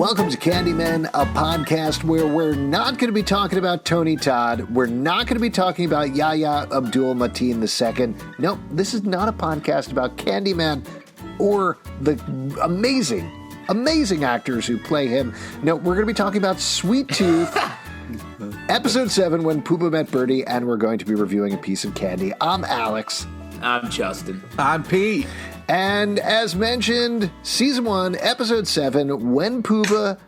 Welcome to Candyman, a podcast where we're not going to be talking about Tony Todd. We're not going to be talking about Yahya Abdul Mateen II. Nope, this is not a podcast about Candyman or the amazing actors who play him. No, we're going to be talking about Sweet Tooth, Episode 7, When Pubba Met Birdie, and we're going to be reviewing a piece of candy. I'm Alex. I'm Justin. I'm Pete. And as mentioned, Season 1, Episode 7, When Pubba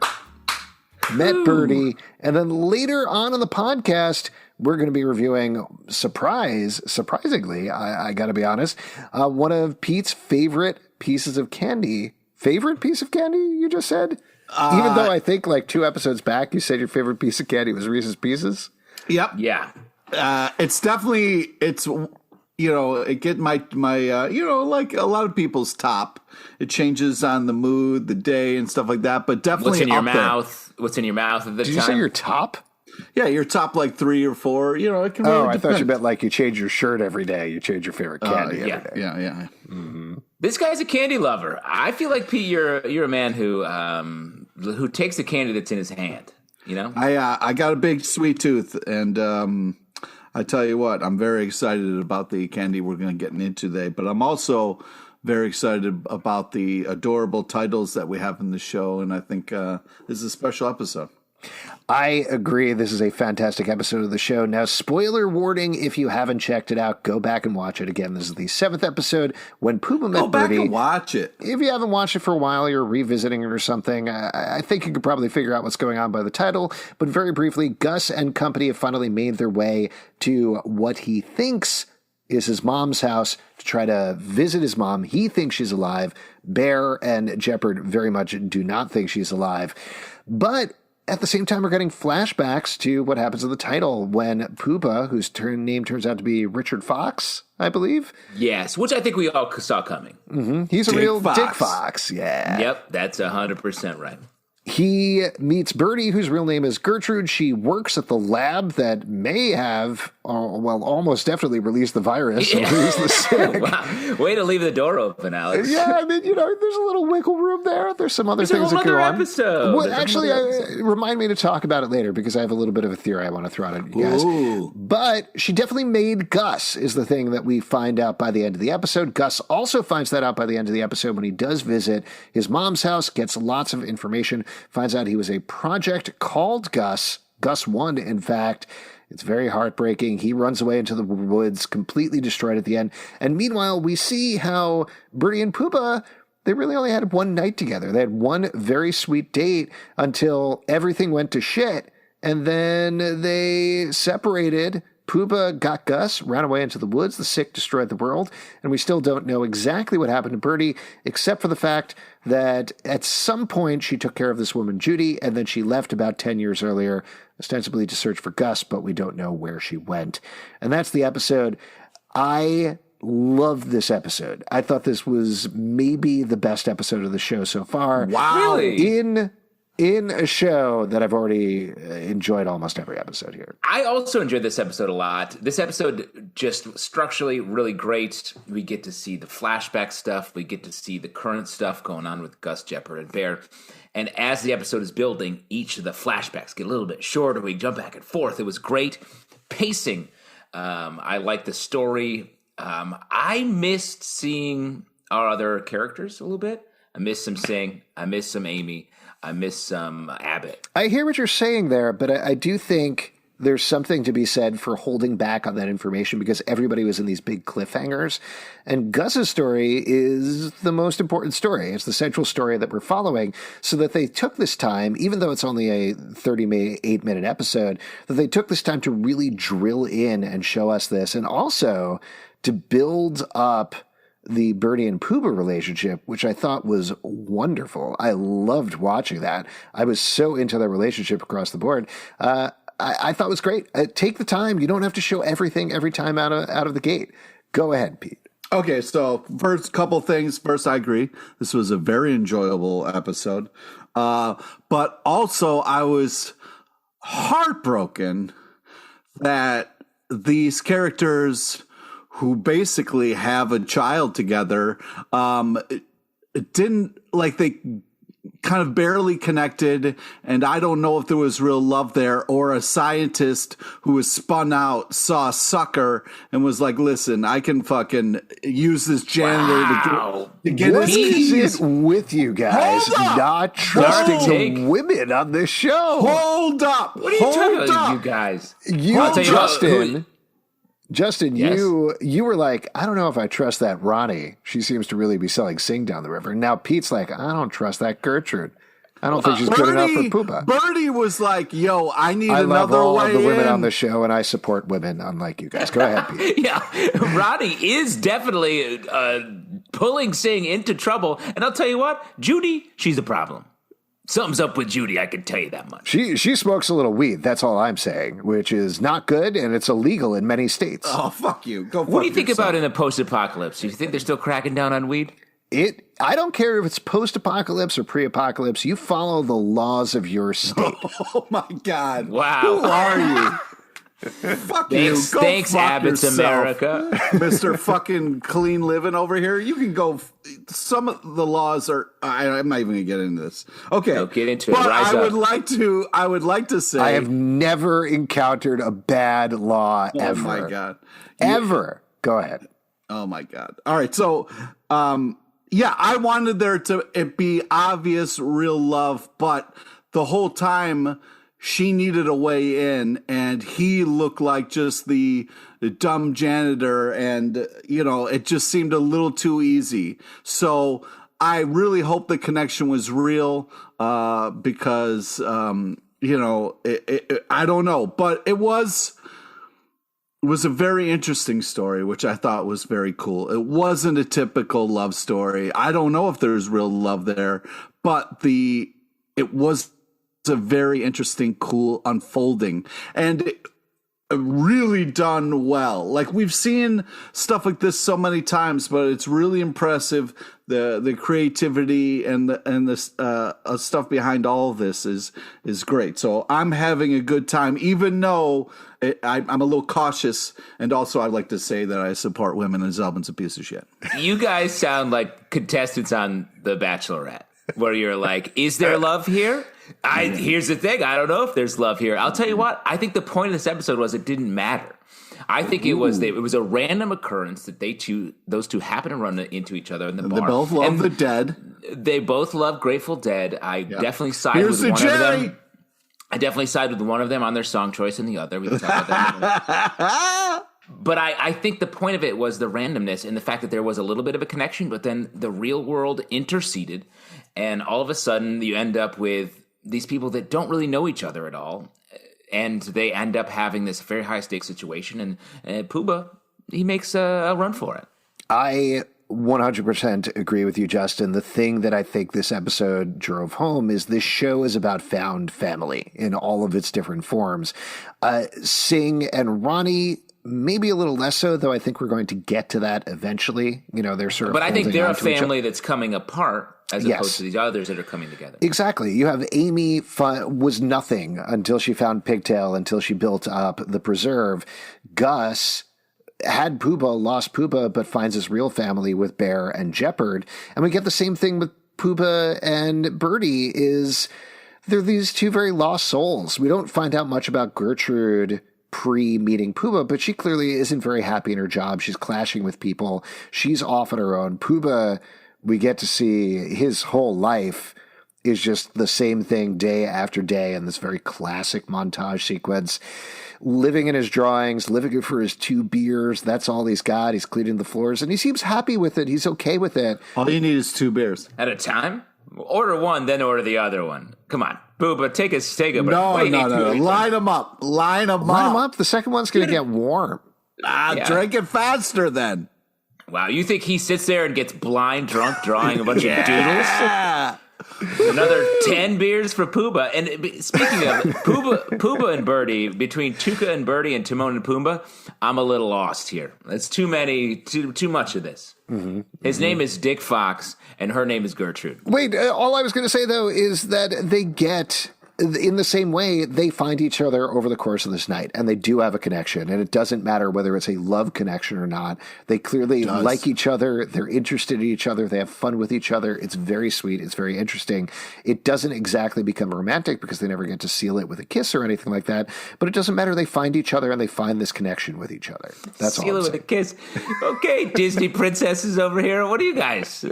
Met Birdie. And then later on in the podcast, we're going to be reviewing, surprisingly, I got to be honest, one of Pete's favorite pieces of candy. Favorite piece of candy, you just said? Even though I think like 2 episodes back, you said your favorite piece of candy was Reese's Pieces? Yep. Yeah. It's definitely, it get my like a lot of people's top. It changes on the mood, the day, and stuff like that. But definitely, what's in your there. mouth? What's in your mouth at the time? Did you say your top? Yeah, your top like 3 or 4. It can really depend. I thought you meant like you change your shirt every day. You change your favorite candy every day. Yeah. Mm-hmm. This guy's a candy lover. I feel like, Pete, you're a man who takes the candy that's in his hand. You know, I got a big sweet tooth, and I tell you what, I'm very excited about the candy we're going to get into today. But I'm also very excited about the adorable titles that we have in the show, and I think this is a special episode. I agree. This is a fantastic episode of the show. Now, spoiler warning, if you haven't checked it out, go back and watch it again. This is the 7th episode, When Pubba Met Birdie. Go back and watch it. If you haven't watched it for a while, you're revisiting it or something, I think you could probably figure out what's going on by the title. But very briefly, Gus and company have finally made their way to what he thinks is his mom's house to try to visit his mom. He thinks she's alive. Bear and Jepperd very much do not think she's alive. But at the same time, we're getting flashbacks to what happens in the title when Pubba, whose name turns out to be Richard Fox, I believe. Yes, which I think we all saw coming. Mm-hmm. He's a real Dick Fox, yeah. Yep, that's 100% right. He meets Birdie, whose real name is Gertrude. She works at the lab that may have, almost definitely released the virus. Yeah. Or released the sick. Wow. Way to leave the door open, Alex. Yeah, I mean, there's a little wiggle room there. There's some other things that go on. Episode. Well, actually, remind me to talk about it later because I have a little bit of a theory I want to throw out at you guys. Ooh. But she definitely made Gus is the thing that we find out by the end of the episode. Gus also finds that out by the end of the episode when he does visit his mom's house, gets lots of information, finds out he was a project called Gus 1, in fact. It's very heartbreaking. He runs away into the woods, completely destroyed at the end. And meanwhile, we see how Birdie and Pubba, they really only had one night together. They had one very sweet date until everything went to shit. And then they separated. Pubba got Gus, ran away into the woods. The sick destroyed the world. And we still don't know exactly what happened to Birdie, except for the fact that at some point she took care of this woman, Judy, and then she left about 10 years earlier, ostensibly to search for Gus, but we don't know where she went. And that's the episode. I loved this episode. I thought this was maybe the best episode of the show so far. Wow. Really? In a show that I've already enjoyed almost every episode here. I also enjoyed this episode a lot. This episode just structurally really great. We get to see the flashback stuff. We get to see the current stuff going on with Gus, Jepperd, and Bear. And as the episode is building, each of the flashbacks get a little bit shorter. We jump back and forth. It was great pacing. I like the story. I missed seeing our other characters a little bit. I missed some Sing. I missed some Amy. I miss some Abbott. I hear what you're saying there, but I do think there's something to be said for holding back on that information because everybody was in ththese big cliffhangers. And Gus's story is the most important story. It's the central story that we're following, so that they took this time, even though it's only a 38-minute episode, that they took this time to really drill in and show us this, and also to build up the Birdie and Pubba relationship, which I thought was wonderful. I loved watching that. I was so into their relationship across the board. I thought it was great. Take the time. You don't have to show everything every time out of the gate. Go ahead, Pete. Okay, so first couple things. First, I agree. This was a very enjoyable episode. But also, I was heartbroken that these characters who basically have a child together, didn't, like, they kind of barely connected, and I don't know if there was real love there, or a scientist who was spun out saw a sucker and was like, listen, I can fucking use this janitor to get what his is it with you guys not trusting the women on this show? Hold up. What are you talking about, you guys? Justin, Yes? you were like, I don't know if I trust that Ronnie. She seems to really be selling Sing down the river. And now Pete's like, I don't trust that Gertrude. I don't think she's good enough for Pubba. Birdie was like, yo, I need I another love all way of the women in. on the show, and I support women, unlike you guys. Go ahead, Pete. Yeah, Ronnie is definitely pulling Sing into trouble. And I'll tell you what, Judy, she's a problem. Something's up with Judy, I can tell you that much. She smokes a little weed, that's all I'm saying, which is not good, and it's illegal in many states. Oh, fuck you. Go fuck What do you think yourself. about in a post-apocalypse? Do you think they're still cracking down on weed? I don't care if it's post-apocalypse or pre-apocalypse. You follow the laws of your state. Oh, my God. Wow. Who are you? Fuck Thanks, you. Go thanks fuck Abbott's yourself. America. Mr. fucking clean living over here. You can go. Some of the laws are. I'm not even gonna get into this. Okay, No, get into it. But Rise I up. would like to say. I have never encountered a bad law ever. Oh my God. Ever. Go ahead. Oh my God. All right. So, yeah, I wanted there to it be obvious real love, but the whole time she needed a way in, and he looked like just the dumb janitor, and it just seemed a little too easy. So I really hope the connection was real, because I don't know, but it was a very interesting story, which I thought was very cool. It wasn't a typical love story. I don't know if there's real love there, but it was a very interesting, cool unfolding, and really done well. Like, we've seen stuff like this so many times, but it's really impressive. The creativity and the stuff behind all of this is great. So I'm having a good time, even though I'm a little cautious. And also, I'd like to say that I support women, and Zelman's a piece of shit. You guys sound like contestants on The Bachelorette, where you're like, is there love here? Here's the thing. I don't know if there's love here. I'll tell you what. I think the point of this episode was it didn't matter. I think it was a random occurrence that those two happened to run into each other in the bar. They both love the Dead. They both love Grateful Dead. I definitely side with one of them. I definitely side with one of them on their song choice and the other. We can talk about that. But I think the point of it was the randomness and the fact that there was a little bit of a connection, but then the real world interceded, and all of a sudden you end up with these people that don't really know each other at all, and they end up having this very high-stakes situation, and Pubba, he makes a run for it. I 100% agree with you, Justin. The thing that I think this episode drove home is this show is about found family in all of its different forms. Sing and Ronnie, maybe a little less so, though I think we're going to get to that eventually. They're sort of. But I think holding they're on a to each family that's coming apart as opposed to these others that are coming together. Exactly. You have Amy was nothing until she found Pigtail, until she built up the preserve. Gus had Pubba, lost Pubba, but finds his real family with Bear and Jepperd. And we get the same thing with Pubba and Birdie. They're these two very lost souls. We don't find out much about Gertrude pre-meeting Pubba, but she clearly isn't very happy in her job. She's clashing with people. She's off on her own. Pubba, we get to see his whole life is just the same thing day after day in this very classic montage sequence. Living in his drawings, living for his 2 beers. That's all he's got. He's cleaning the floors, and he seems happy with it. He's okay with it. All you need is 2 beers. At a time? Order one, then order the other one. Come on. Pubba, take a break. No. Line them up. Line them up. The second one's going to get warm. Drink it faster then. Wow, you think he sits there and gets blind drunk drawing a bunch of doodles? Another 10 beers for Pubba. And speaking of Pubba and Birdie, between Tuca and Birdie and Timon and Pumbaa, I'm a little lost here. It's too much of this. Mm-hmm. His name is Dick Fox, and her name is Gertrude. Wait, all I was going to say, though, is that they get in the same way, they find each other over the course of this night, and they do have a connection, and it doesn't matter whether it's a love connection or not. They clearly like each other. They're interested in each other. They have fun with each other. It's very sweet. It's very interesting. It doesn't exactly become romantic because they never get to seal it with a kiss or anything like that, but it doesn't matter. They find each other, and they find this connection with each other. That's all. Seal it with a kiss. Okay, Disney princesses over here. What are you guys?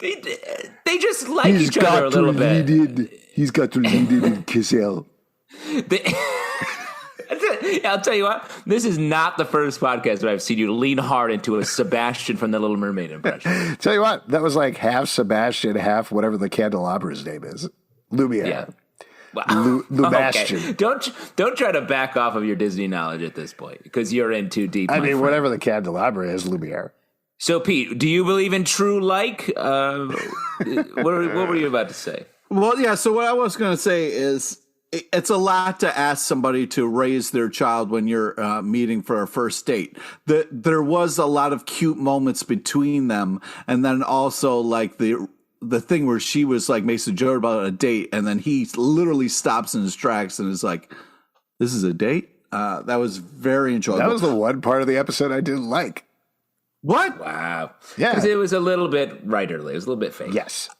They just like each other a little bit. He's got to lead it in Kissel. I'll tell you what, this is not the first podcast where I've seen you lean hard into a Sebastian from The Little Mermaid impression. Tell you what, that was like half Sebastian, half whatever the candelabra's name is. Lumiere. Yeah. Wow. Lubastian. Okay. Don't try to back off of your Disney knowledge at this point because you're in too deep. I mean, whatever the candelabra is, Lumiere. So, Pete, do you believe in true like? What were you about to say? Well, yeah. So what I was going to say is it's a lot to ask somebody to raise their child when you're meeting for a first date. There was a lot of cute moments between them, and then also like the thing where she was like makes a joke about a date, and then he literally stops in his tracks and is like, "This is a date." That was very enjoyable. That was the one part of the episode I didn't like. What? Wow. Yeah. Because it was a little bit writerly. It was a little bit fake. Yes.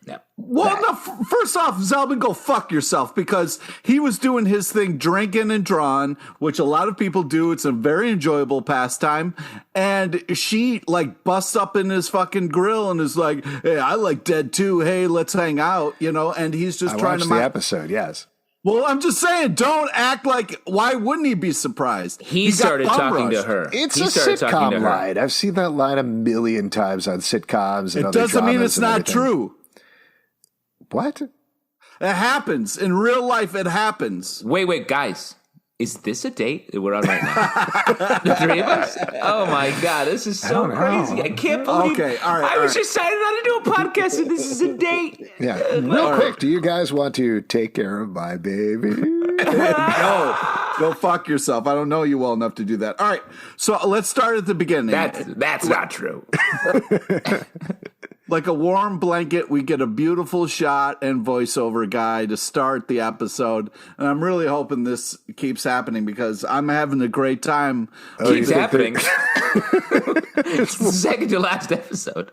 Yeah. Well, no, first off, Zelman, go fuck yourself, because he was doing his thing, drinking and drawing, which a lot of people do. It's a very enjoyable pastime. And she like busts up in his fucking grill and is like, "Hey, I like Dead too. Hey, let's hang out," and he's just trying to the episode. Yes. Well, I'm just saying, don't act like, why wouldn't he be surprised? He started talking to her. It's a sitcom line. I've seen that line a million times on sitcoms. And it doesn't mean it's not true. What? It happens. In real life, it happens. Wait, guys. Is this a date that we're on right now? The three of us? Oh, my God. This is so crazy. I can't believe I was just signing on to do a podcast and this is a date. Yeah. Real quick, do you guys want to take care of my baby? No. Go fuck yourself. I don't know you well enough to do that. All right. So let's start at the beginning. That's not true. Like a warm blanket, we get a beautiful shot and voiceover guy to start the episode. And I'm really hoping this keeps happening because I'm having a great time. Keeps happening. It's the second to last episode.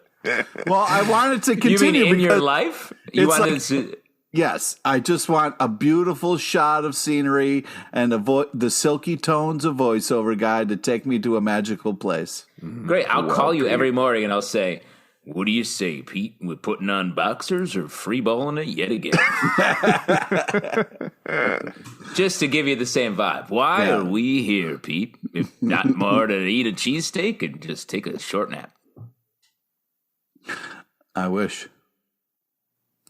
Well, I wanted to continue. You mean in your life? You wanted to... Yes, I just want a beautiful shot of scenery and the silky tones of voiceover guy to take me to a magical place. Great. I'll call you every morning and I'll say, "What do you say, Pete? We're putting on boxers or free balling it yet again?" Just to give you the same vibe. Why are we here, Pete? If not more to eat a cheesesteak and just take a short nap. I wish.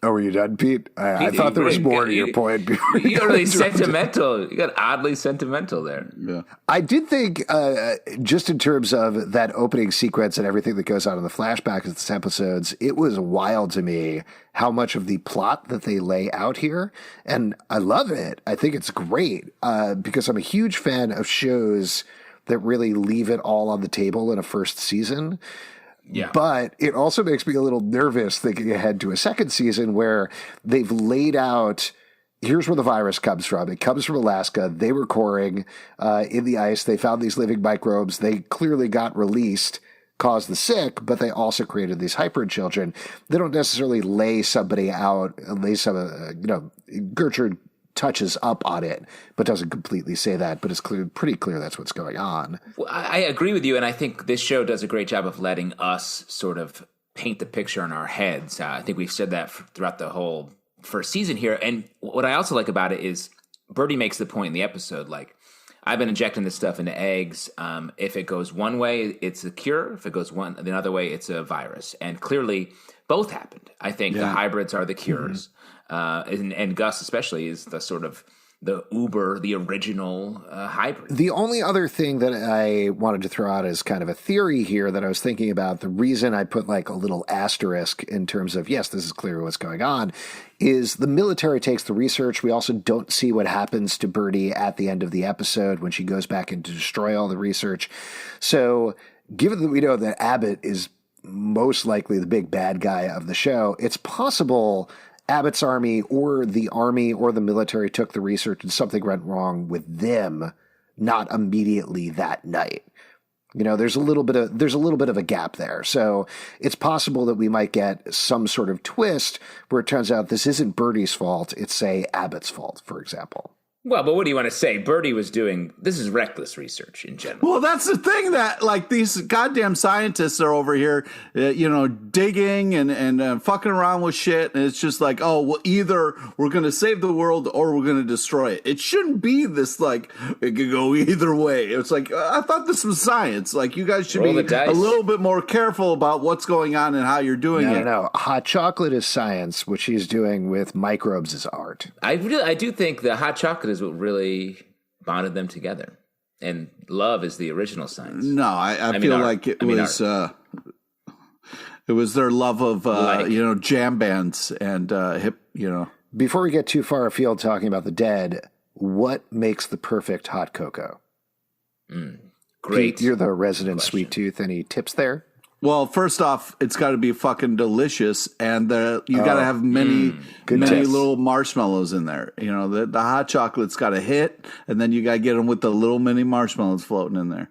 Oh, were you done, Pete? I thought there was more to your point. You're really sentimental. You got oddly sentimental there. Yeah. I did think, just in terms of that opening sequence and everything that goes on in the flashbacks of this episodes, it was wild to me how much of the plot that they lay out here. And I love it. I think it's great because I'm a huge fan of shows that really leave it all on the table in a first season. Yeah. But it also makes me a little nervous thinking ahead to a second season where they've laid out, here's where the virus comes from. It comes from Alaska. They were coring in the ice. They found these living microbes. They clearly got released, caused the sick, but they also created these hybrid children. They don't necessarily lay somebody out, Gertrude touches up on it, but doesn't completely say that. But it's pretty clear that's what's going on. Well, I agree with you, and I think this show does a great job of letting us sort of paint the picture in our heads. I think we've said that throughout the whole first season here. And what I also like about it is Birdie makes the point in the episode, like, I've been injecting this stuff into eggs. If it goes one way, it's a cure. If it goes another way, it's a virus. And clearly, both happened. I think the hybrids are the cures. Mm-hmm. And Gus especially is the sort of the original hybrid. The only other thing that I wanted to throw out as kind of a theory here that I was thinking about, the reason I put like a little asterisk in terms of, yes, this is clearly what's going on, is the military takes the research. We also don't see what happens to Birdie at the end of the episode when she goes back in to destroy all the research. So given that we know that Abbott is most likely the big bad guy of the show, it's possible Abbott's army or the military took the research and something went wrong with them, not immediately that night. You know, there's a little bit of a gap there. So it's possible that we might get some sort of twist where it turns out this isn't Birdie's fault. It's, say, Abbott's fault, for example. Well, but what do you want to say? Birdie was doing, this is reckless research in general. Well, that's the thing that, like, these goddamn scientists are over here, digging and fucking around with shit. And it's just like, oh, well, either we're going to save the world or we're going to destroy it. It shouldn't be this, like, it could go either way. It's like, I thought this was science. Like, you guys should be a little bit more careful about what's going on and how you're doing it. No. Hot chocolate is science. What she's doing with microbes is art. I do think the hot chocolate is what really bonded them together, and love is the original science. No, I feel like it was their love of jam bands and hip. Before we get too far afield talking about the dead, what makes the perfect hot cocoa? Great. Pete, you're the resident sweet tooth. Any tips there? Well, first off, it's got to be fucking delicious, and you got to have many little marshmallows in there. You know, the hot chocolate's got to hit, and then you got to get them with the little mini marshmallows floating in there.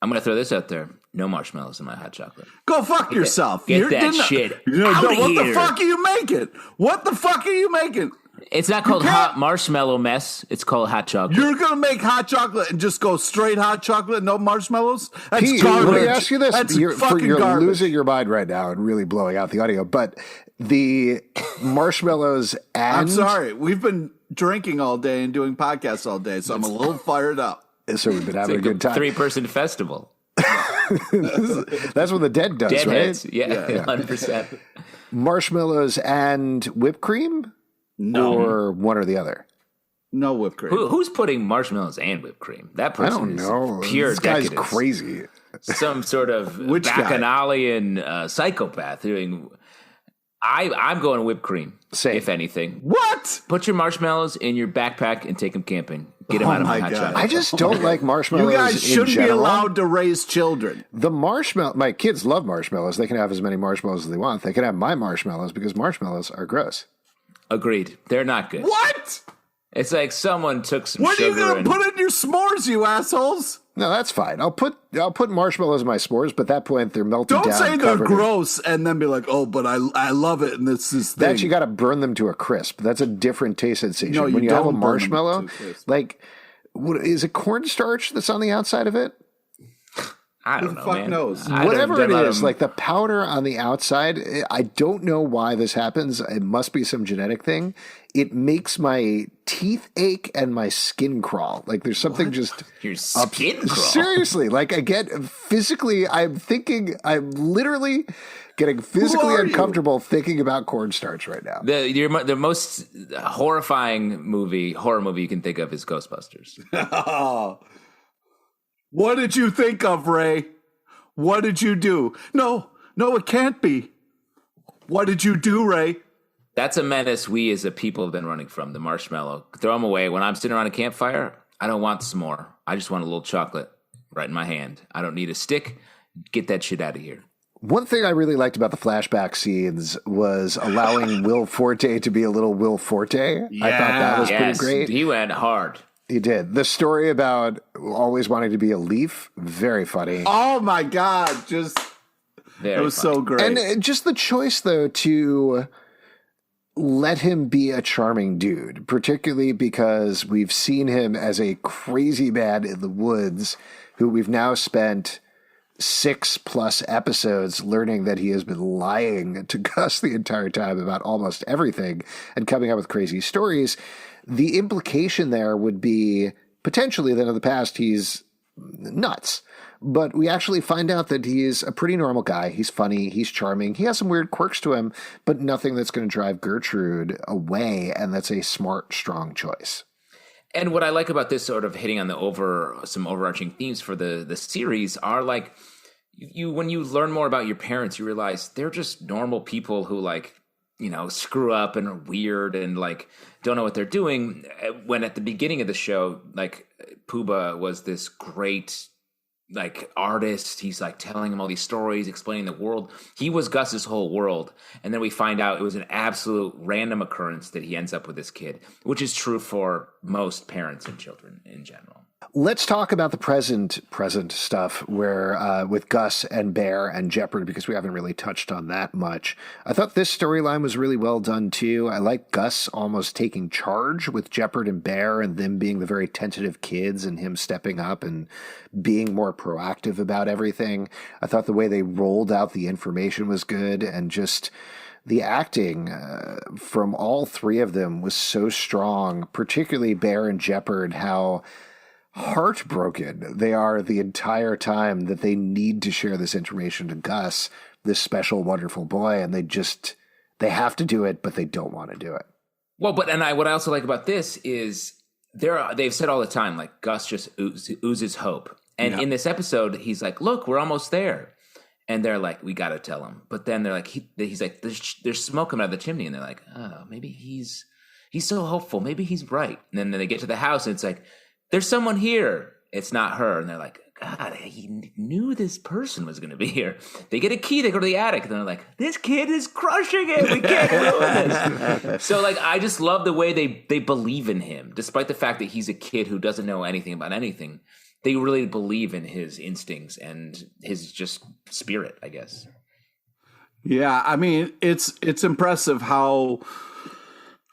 I'm going to throw this out there. No marshmallows in my hot chocolate. Go fuck yourself. Get that shit out of what here. The fuck are you making? What the fuck are you making? It's not called hot marshmallow mess. It's called hot chocolate. You're going to make hot chocolate and just go straight hot chocolate, no marshmallows? That's Pete, garbage. let me ask you this. That's you're garbage. Losing your mind right now and really blowing out the audio. But the marshmallows and... I'm sorry. We've been drinking all day and doing podcasts all day, so I'm a little fired up. So we've been having a good time. 3-person festival. That's what the dead does, Deadheads. right? Yeah, 100%. Marshmallows and whipped cream? No. Or one or the other? No whipped cream. Who's putting marshmallows and whipped cream? That person I don't know. Is pure this guy's decadence. crazy. Some sort of bacchanalian psychopath doing... I'm going whipped cream, if anything. What? Put your marshmallows in your backpack and take them camping. Get them out of my hot chocolate. I just don't like marshmallows. You guys shouldn't be allowed to raise children. My kids love marshmallows. They can have as many marshmallows as they want. They can have my marshmallows because marshmallows are gross. Agreed. They're not good. What? It's like someone took some What are sugar you going to put in your s'mores, you assholes? No, that's fine. I'll put marshmallows in my s'mores, but at that point they're melted down. Don't say they're gross and then be like, oh, but I love it and this is thing. That you got to burn them to a crisp. That's a different taste sensation. No, when you have a don't marshmallow, like, is it cornstarch that's on the outside of it? I don't know, fuck man. knows? Whatever it is, like the powder on the outside, I don't know why this happens. It must be some genetic thing. It makes my teeth ache and my skin crawl. Like there's something just... Your skin crawl? Seriously. Like I get physically, I'm literally getting physically uncomfortable thinking about cornstarch right now. The most horrifying horror movie you can think of is Ghostbusters. What did you think of, Ray? What did you do? No, it can't be. What did you do, Ray? That's a menace we as a people have been running from, the marshmallow. Throw them away. When I'm sitting around a campfire, I don't want some more. I just want a little chocolate right in my hand. I don't need a stick. Get that shit out of here. One thing I really liked about the flashback scenes was allowing Will Forte to be a little Will Forte. Yeah. I thought that was pretty great. He went hard. He did. The story about always wanting to be a leaf, very funny. Oh my God. It was so great. And just the choice, though, to let him be a charming dude, particularly because we've seen him as a crazy man in the woods who we've now spent 6+ episodes learning that he has been lying to Gus the entire time about almost everything and coming up with crazy stories. The implication there would be potentially that in the past he's nuts. But we actually find out that he is a pretty normal guy. He's funny. He's charming. He has some weird quirks to him, but nothing that's going to drive Gertrude away. And that's a smart, strong choice. And what I like about this sort of hitting on some overarching themes for the series are like, when you learn more about your parents, you realize they're just normal people who screw up and are weird and don't know what they're doing. When at the beginning of the show, Pubba was this great, like artist. He's like telling him all these stories, explaining the world. He was Gus's whole world. And then we find out it was an absolute random occurrence that he ends up with this kid, which is true for most parents and children in general. Let's talk about the present stuff where with Gus and Bear and Jepperd, because we haven't really touched on that much. I thought this storyline was really well done too. I like Gus almost taking charge with Jepperd and Bear and them being the very tentative kids and him stepping up and being more proactive about everything. I thought the way they rolled out the information was good, and just the acting from all three of them was so strong, particularly Bear and Jepperd, how heartbroken they are the entire time that they need to share this information to Gus, this special, wonderful boy, and they have to do it, but they don't want to do it. Well, what I also like about this is they've said all the time, like, Gus just oozes hope. And in this episode, he's like, look, we're almost there. And they're like, we got to tell him. But then they're like, he's like, there's smoke coming out of the chimney. And they're like, oh, maybe he's so hopeful. Maybe he's right. And then they get to the house and it's like, there's someone here. It's not her. And they're like, God, he knew this person was going to be here. They get a key. They go to the attic. And they're like, this kid is crushing it. We can't ruin this. So, like, I just love the way they believe in him. Despite the fact that he's a kid who doesn't know anything about anything, they really believe in his instincts and his just spirit, I guess. Yeah, I mean, it's impressive how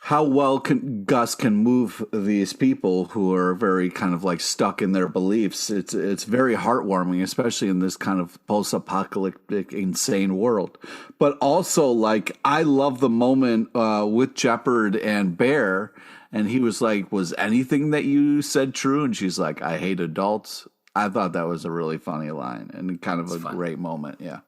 well Gus can move these people who are very kind of like stuck in their beliefs. It's very heartwarming, especially in this kind of post-apocalyptic, insane world. But also, like, I love the moment with Jepperd and Bear, and he was like, was anything that you said true? And she's like, I hate adults. I thought that was a really funny line and kind of great moment, yeah.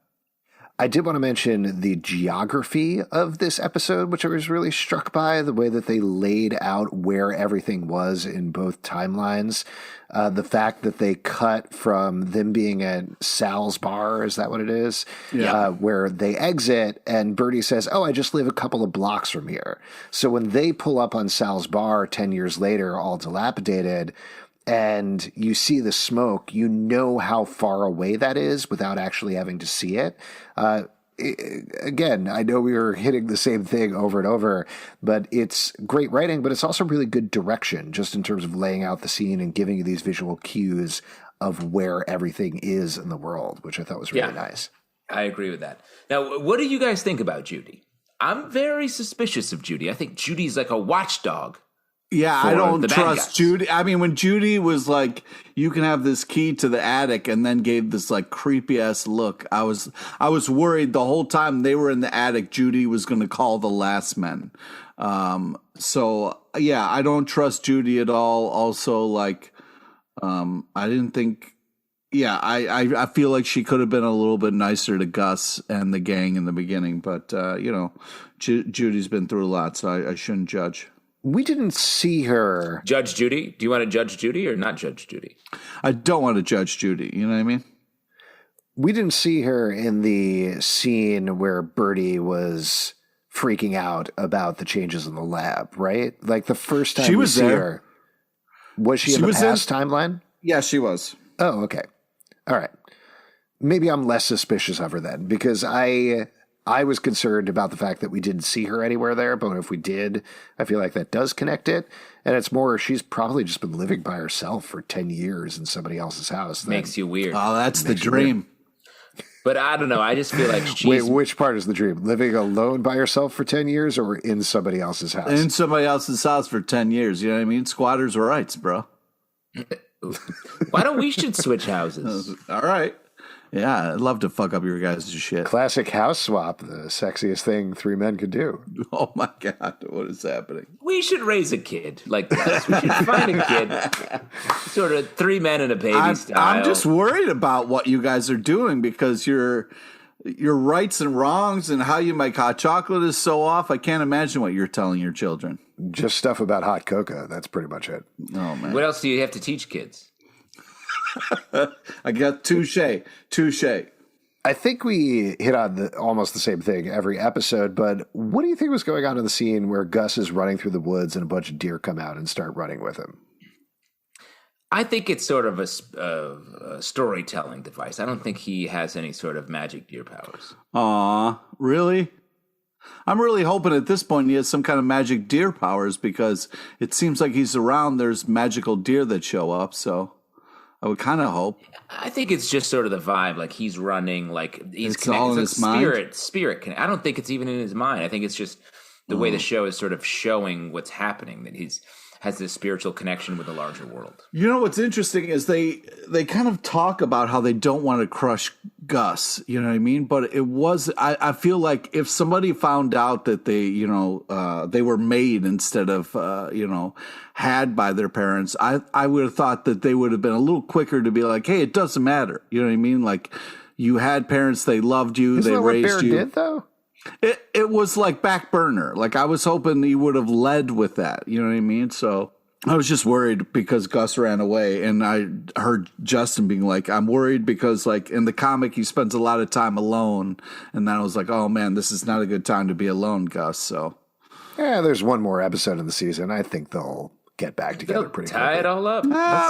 I did want to mention the geography of this episode, which I was really struck by, the way that they laid out where everything was in both timelines. The fact that they cut from them being at Sal's bar, is that what it is? Yeah. Where they exit and Birdie says, oh, I just live a couple of blocks from here. So when they pull up on Sal's bar 10 years later, all dilapidated, and you see the smoke, you know how far away that is without actually having to see it. Again, I know we were hitting the same thing over and over, but it's great writing, but it's also really good direction just in terms of laying out the scene and giving you these visual cues of where everything is in the world, which I thought was really nice. I agree with that. Now, what do you guys think about Judy? I'm very suspicious of Judy. I think Judy's like a watchdog. Yeah, I don't trust Judy. I mean, when Judy was like, you can have this key to the attic, and then gave this like creepy ass look, I was worried the whole time they were in the attic, Judy was going to call the last men. So yeah, I don't trust Judy at all. Also, like, I didn't think, I feel like she could have been a little bit nicer to Gus and the gang in the beginning, but Judy's been through a lot, so I shouldn't judge. We didn't see her. Judge Judy? Do you want to judge Judy or not judge Judy? I don't want to judge Judy. You know what I mean? We didn't see her in the scene where Birdie was freaking out about the changes in the lab, right? Like the first time she was see there. Her. Was she in the past timeline? Yeah, she was. Oh, okay. All right. Maybe I'm less suspicious of her then, because I was concerned about the fact that we didn't see her anywhere there, but if we did, I feel like that does connect it. And it's more, she's probably just been living by herself for 10 years in somebody else's house. Makes you weird. Oh, that's the dream. But I don't know. I just feel like she's... Wait, which part is the dream? Living alone by yourself for 10 years or in somebody else's house? In somebody else's house for 10 years. You know what I mean? Squatters' rights, bro. Why don't we should switch houses? All right. Yeah, I'd love to fuck up your guys' shit. Classic house swap, the sexiest thing three men could do. Oh my God, what is happening? We should raise a kid like this. We should find a kid, sort of 3 men and a baby style. I'm just worried about what you guys are doing because your rights and wrongs and how you make hot chocolate is so off. I can't imagine what you're telling your children. Just stuff about hot cocoa. That's pretty much it. Oh man, what else do you have to teach kids? I got touche. I think we hit on almost the same thing every episode, but what do you think was going on in the scene where Gus is running through the woods and a bunch of deer come out and start running with him? I think it's sort of a storytelling device. I don't think he has any sort of magic deer powers. Aw, really? I'm really hoping at this point he has some kind of magic deer powers because it seems like he's around. There's magical deer that show up, so I would kind of hope. I think it's just sort of the vibe, like he's running, like he's It's all in his mind? Spirit. I don't think it's even in his mind. I think it's just the way the show is sort of showing what's happening, that has this spiritual connection with the larger world. You know what's interesting is they kind of talk about how they don't want to crush Gus, you know what I mean? But it was I feel like if somebody found out that they were made instead of had by their parents, I would have thought that they would have been a little quicker to be like, hey, it doesn't matter. You know what I mean? Like you had parents, they loved you, Isn't they that what raised Bear you. did though? It was like back burner. Like I was hoping he would have led with that. You know what I mean? So I was just worried because Gus ran away, and I heard Justin being like, "I'm worried because like in the comic he spends a lot of time alone," and then I was like, "Oh man, this is not a good time to be alone, Gus." So Yeah, there's one more episode in the season. I think they'll get back together They'll pretty tie quickly. it all up.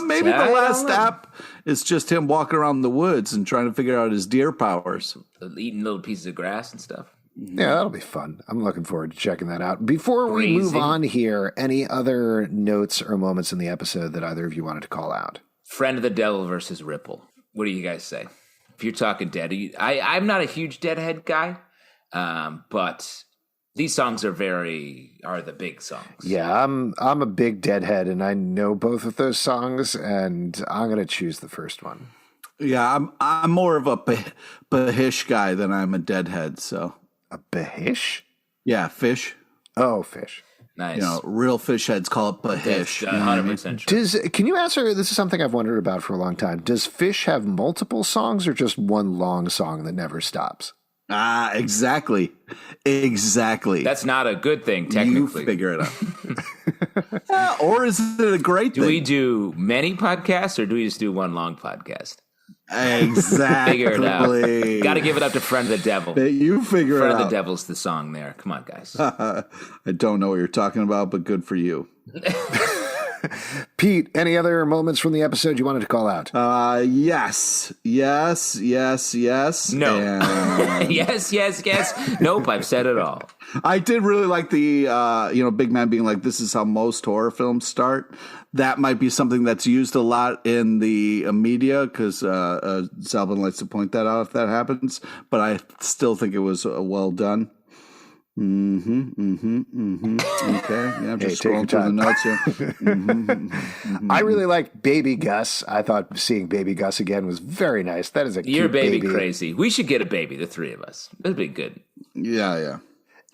maybe the tie it last all up. app is just him walking around the woods and trying to figure out his deer powers. Eating little pieces of grass and stuff. Yeah, that'll be fun. I'm looking forward to checking that out. Before we move Crazy. on here, any other notes or moments in the episode that either of you wanted to call out? Friend of the Devil versus Ripple. What do you guys say? If you're talking dead, I'm not a huge Deadhead guy, but these songs are the big songs. Yeah, I'm a big Deadhead, and I know both of those songs, and I'm going to choose the first one. Yeah, I'm more of a Bahish guy than I'm a Deadhead. So A Bahish? yeah, fish. Oh, fish. Nice. You know, real fish heads call it Bahish. That's 100% true. Can you answer, this is something I've wondered about for a long time. Does Fish have multiple songs or just one long song that never stops? Ah, exactly. That's not a good thing, technically. You figure it out. Or is it a great Do thing? we do many podcasts or do we just do one long podcast? Exactly. Figure it out. Got to give it up to Friend of the Devil. You figure Friend it of the out. Devil's the song there. Come on, guys. I don't know what you're talking about, but good for you. Pete, any other moments from the episode you wanted to call out? Yes. No. And yes. Nope, I've said it all. I did really like the, Big Man being like, this is how most horror films start. That might be something that's used a lot in the media because Salvin likes to point that out if that happens. But I still think it was well done. Okay. Yeah, I'm just Hey, take scrolling through your the notes here. I really like Baby Gus. I thought seeing Baby Gus again was very nice. That is a You're cute baby crazy. We should get a baby, the three of us. That'd be good. Yeah.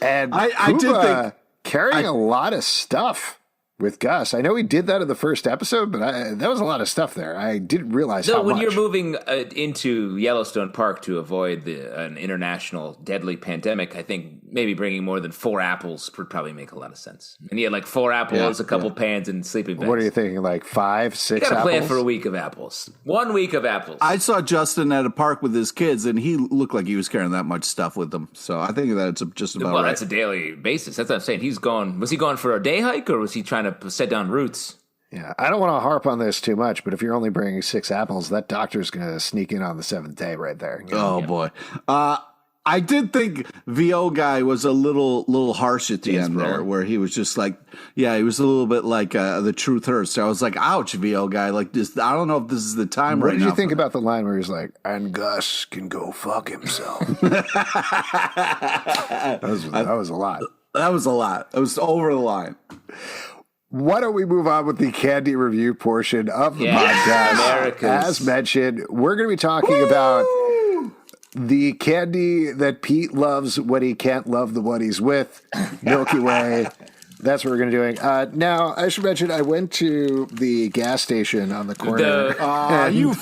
And I did Pubba think- carrying a lot of stuff with Gus. I know he did that in the first episode, but that was a lot of stuff there. I didn't realize No, how when much. you're moving into Yellowstone Park to avoid an international deadly pandemic, I think maybe bringing more than 4 apples would probably make a lot of sense. And he had like 4 apples, a couple pans, and sleeping bags. What are you thinking, like 5, 6 Got to apples? plan for a week of apples. 1 week of apples. I saw Justin at a park with his kids, and he looked like he was carrying that much stuff with him. So I think that's just about well, right. that's a daily basis. That's what I'm saying. Was he going for a day hike, or was he trying to set down roots? Yeah, I don't want to harp on this too much, but if you're only bringing 6 apples, that doctor's going to sneak in on the 7th day right there. You know? Oh boy. I did think VO guy was a little harsh at the James end there, Brolin. where he was just like, yeah, he was a little bit like the truth hurts. I was like, ouch, VO guy. Like this, I don't know if this is the time What right did now. you think about the line where he's like, and Gus can go fuck himself? that was a lot. That was a lot. It was over the line. Why don't we move on with the candy review portion of the Yes, podcast? America's- As mentioned, we're going to be talking about the candy that Pete loves when he can't love the one he's with, Milky Way. That's what we're going to be doing. Now, I should mention, I went to the gas station on the corner. You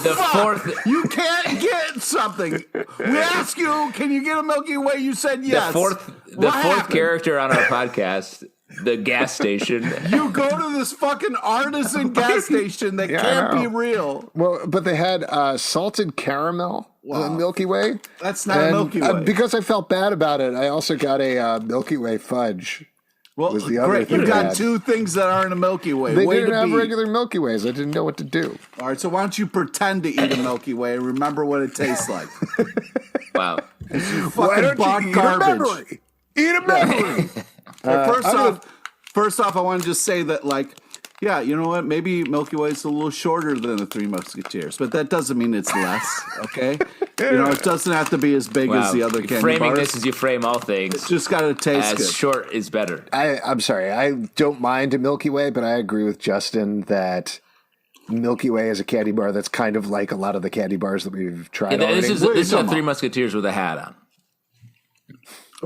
can't get something. We ask you, can you get a Milky Way? You said yes. The fourth character on our podcast, the gas station. You go to this fucking artisan gas station that Yeah, I can't be know. real. Well, but they had salted caramel Milky Way. That's not a Milky Way. Because I felt bad about it, I also got a Milky Way fudge. Well, was the other great. thing You they got had. two things that aren't a Milky Way. They Way didn't to have be. regular Milky Ways. I didn't know what to do. All right, so why don't you pretend to eat a Milky Way and remember what it tastes like? Wow. You Why fucking don't bought you eat garbage. a memory? Eat a memory. First off, I want to just say that, like, yeah, you know what? Maybe Milky Way is a little shorter than the Three Musketeers, but that doesn't mean it's less. Okay, it doesn't have to be as big as the other candy Framing bars. this as you frame all things. It's just got to taste as good. short is better. I'm sorry. I don't mind a Milky Way, but I agree with Justin that Milky Way is a candy bar that's kind of like a lot of the candy bars that we've tried already. This is a Three Musketeers with a hat on.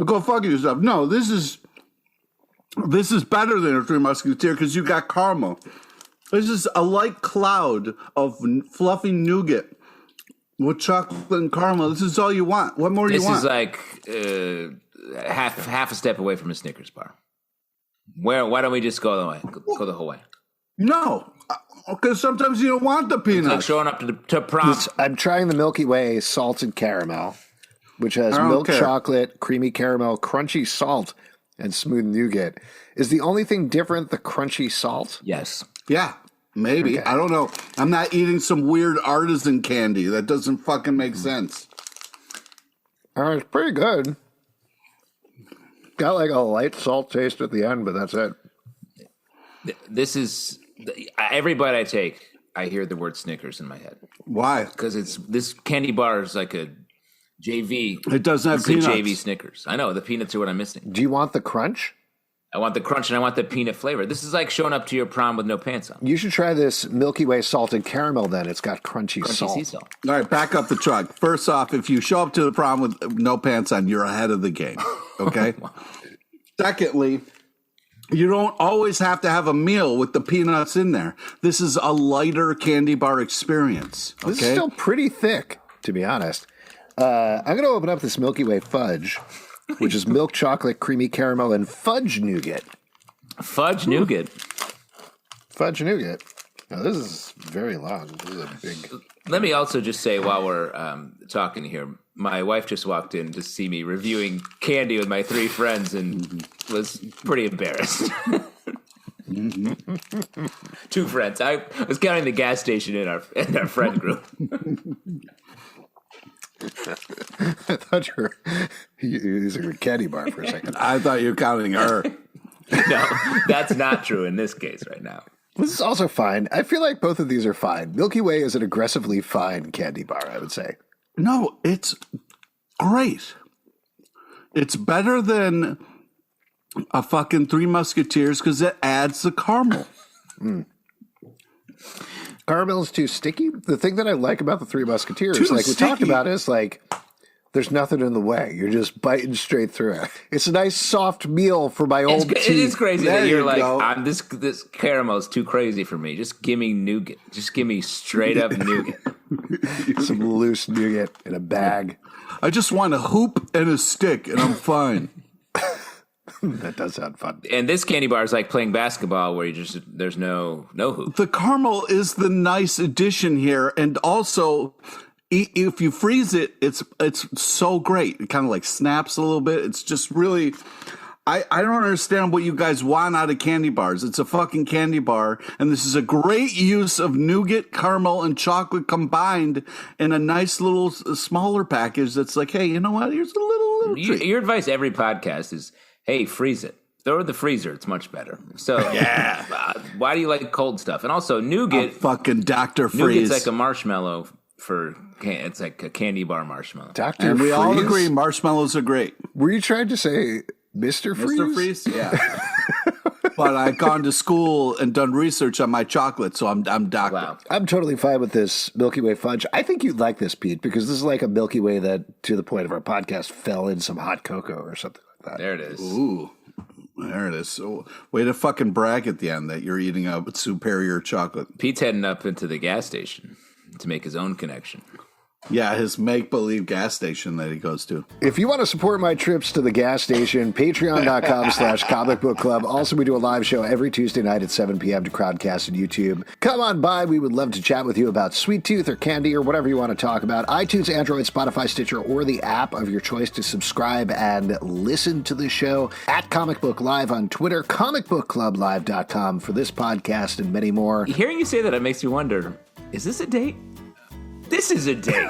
Go fuck yourself. No, this is better than a Three Musketeer because you got caramel. This is a light cloud of fluffy nougat with chocolate and caramel. This is all you want. What more do you want? This is like half a step away from a Snickers bar. Why don't we just go the way? Go the whole way. No, because sometimes you don't want the peanuts. It's like showing up to prom. I'm trying the Milky Way salted caramel, which has milk chocolate, creamy caramel, crunchy salt, and smooth nougat. Is the only thing different the crunchy salt? Yes. Yeah, maybe. Okay. I don't know. I'm not eating some weird artisan candy. That doesn't fucking make sense. It's pretty good. Got like a light salt taste at the end, but that's it. This is every bite I take. I hear the word Snickers in my head Why? because this candy bar is like a JV. It doesn't have It's a peanuts. JV Snickers. I know the peanuts are what I'm missing. Do you want the crunch? I want the crunch and I want the peanut flavor. This is like showing up to your prom with no pants on. You should try this Milky Way salted caramel then. It's got crunchy Crunchy salt. sea salt. All right, back up the truck. First off, if you show up to the prom with no pants on, you're ahead of the game. Okay? Secondly, you don't always have to have a meal with the peanuts in there. This is a lighter candy bar experience. Okay? This is still pretty thick, to be honest. I'm going to open up this Milky Way fudge, which is milk chocolate, creamy caramel, and fudge nougat. Fudge nougat. Fudge nougat. Now, this is very long. This is a big... Let me also just say while we're talking here, my wife just walked in to see me reviewing candy with my three friends and was pretty embarrassed. Two friends. I was counting the gas station in our friend group. I thought you were using a candy bar for a second. I thought you were counting her. No, that's not true in this case right now. This is also fine. I feel like both of these are fine. Milky Way is an aggressively fine candy bar, I would say. No, it's great. It's better than a fucking Three Musketeers because it adds the caramel. Caramel is too sticky. The thing that I like about the Three Musketeers, Too like we talked sticky. about, is like there's nothing in the way. You're just biting straight through it. It's a nice soft meal for my old It teeth. is crazy There that you're you like, go. this caramel is too crazy for me. Just give me nougat. Just give me straight up nougat. Some loose nougat in a bag. I just want a hoop and a stick and I'm fine. That does sound fun. And this candy bar is like playing basketball where there's no hoop. The caramel is the nice addition here. And also, if you freeze it, it's so great. It kind of like snaps a little bit. It's just really... I don't understand what you guys want out of candy bars. It's a fucking candy bar, and this is a great use of nougat, caramel, and chocolate combined in a nice little smaller package that's like, hey, you know what? Here's a little treat. Your advice every podcast is, hey, freeze it. Throw it in the freezer. It's much better. So, yeah. Why do you like cold stuff? And also, nougat. Fucking Dr. Freeze. Nougat's like a marshmallow it's like a candy bar marshmallow. Dr. And we all Freeze? agree marshmallows are great. Were you trying to say Mr. Freeze? Mr. Freeze? Yeah. But I've gone to school and done research on my chocolate, so I'm doctor. Wow. I'm totally fine with this Milky Way fudge. I think you'd like this, Pete, because this is like a Milky Way that, to the point of our podcast, fell in some hot cocoa or something like that. There it is. Ooh. There it is. So, way to fucking brag at the end that you're eating a superior chocolate. Pete's heading up into the gas station to make his own connection. Yeah, his make-believe gas station that he goes to. If you want to support my trips to the gas station, patreon.com/comic book club. Also, we do a live show every Tuesday night at 7 p.m. to Crowdcast and YouTube. Come on by. We would love to chat with you about Sweet Tooth or Candy or whatever you want to talk about. iTunes, Android, Spotify, Stitcher, or the app of your choice to subscribe and listen to the show. At Comic Book Live on Twitter, comicbookclublive.com for this podcast and many more. Hearing you say that, it makes me wonder, is this a date? This is a date.